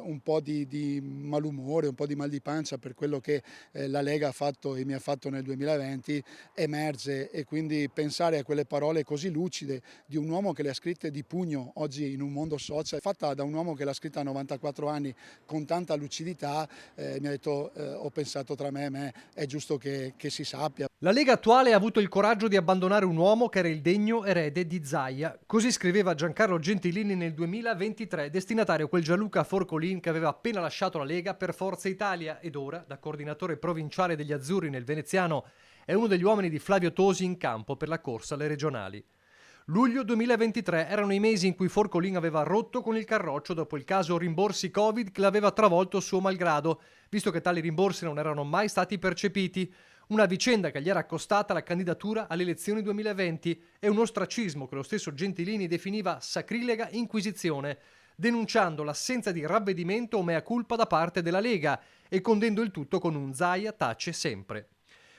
Un po' di malumore, un po' di mal di pancia per quello che la Lega ha fatto e mi ha fatto nel 2020 emerge, e quindi pensare a quelle parole così lucide di un uomo che le ha scritte di pugno oggi in un mondo social, fatta da un uomo che l'ha scritta a 94 anni con tanta lucidità, mi ha detto, ho pensato tra me e me, è giusto che si sappia. La Lega attuale ha avuto il coraggio di abbandonare un uomo che era il degno erede di Zaia. Così scriveva Giancarlo Gentilini nel 2023, destinatario quel Gianluca Forcolin che aveva appena lasciato la Lega per Forza Italia ed ora, da coordinatore provinciale degli Azzurri nel Veneziano, è uno degli uomini di Flavio Tosi in campo per la corsa alle regionali. Luglio 2023 erano i mesi in cui Forcolin aveva rotto con il Carroccio dopo il caso rimborsi Covid che l'aveva travolto suo malgrado, visto che tali rimborsi non erano mai stati percepiti. Una vicenda che gli era costata la candidatura alle elezioni 2020 e un ostracismo che lo stesso Gentilini definiva sacrilega inquisizione, denunciando l'assenza di ravvedimento o mea culpa da parte della Lega e condendo il tutto con un Zaia tace sempre.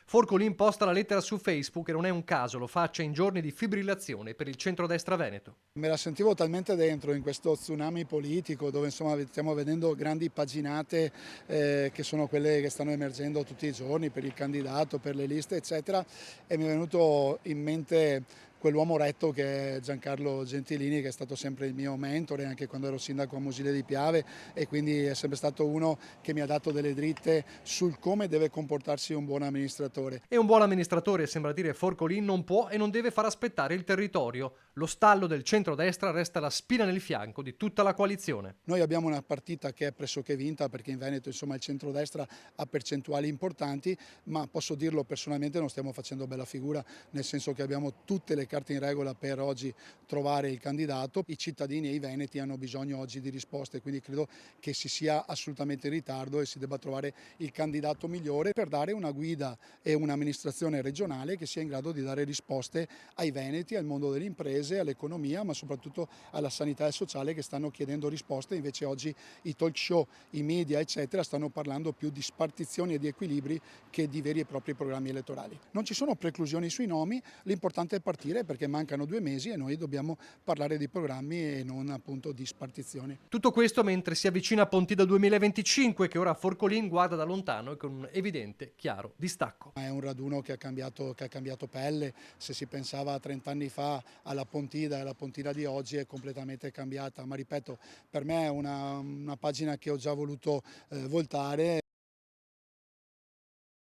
Forcolin posta la lettera su Facebook e non è un caso lo faccia in giorni di fibrillazione per il centrodestra veneto. Me la sentivo talmente dentro in questo tsunami politico dove insomma stiamo vedendo grandi paginate che sono quelle che stanno emergendo tutti i giorni per il candidato, per le liste eccetera, e mi è venuto in mente quell'uomo retto che è Giancarlo Gentilini, che è stato sempre il mio mentore anche quando ero sindaco a Musile di Piave, e quindi è sempre stato uno che mi ha dato delle dritte sul come deve comportarsi un buon amministratore. E un buon amministratore, sembra dire Forcolin, non può e non deve far aspettare il territorio. Lo stallo del centrodestra resta la spina nel fianco di tutta la coalizione. Noi abbiamo una partita che è pressoché vinta perché in Veneto insomma il centrodestra ha percentuali importanti, ma posso dirlo personalmente non stiamo facendo bella figura, nel senso che abbiamo tutte le carte in regola per oggi trovare il candidato. I cittadini e i veneti hanno bisogno oggi di risposte, quindi credo che si sia assolutamente in ritardo e si debba trovare il candidato migliore per dare una guida e un'amministrazione regionale che sia in grado di dare risposte ai veneti, al mondo delle imprese, all'economia, ma soprattutto alla sanità e sociale che stanno chiedendo risposte. Invece oggi i talk show, i media eccetera stanno parlando più di spartizioni e di equilibri che di veri e propri programmi elettorali. Non ci sono preclusioni sui nomi, l'importante è partire perché mancano 2 mesi e noi dobbiamo parlare di programmi e non appunto di spartizioni. Tutto questo mentre si avvicina Pontida 2025 che ora Forcolin guarda da lontano e con un evidente, chiaro distacco. È un raduno che ha cambiato pelle, se si pensava 30 anni fa alla Pontida e la Pontida di oggi è completamente cambiata, ma ripeto, per me è una pagina che ho già voluto voltare.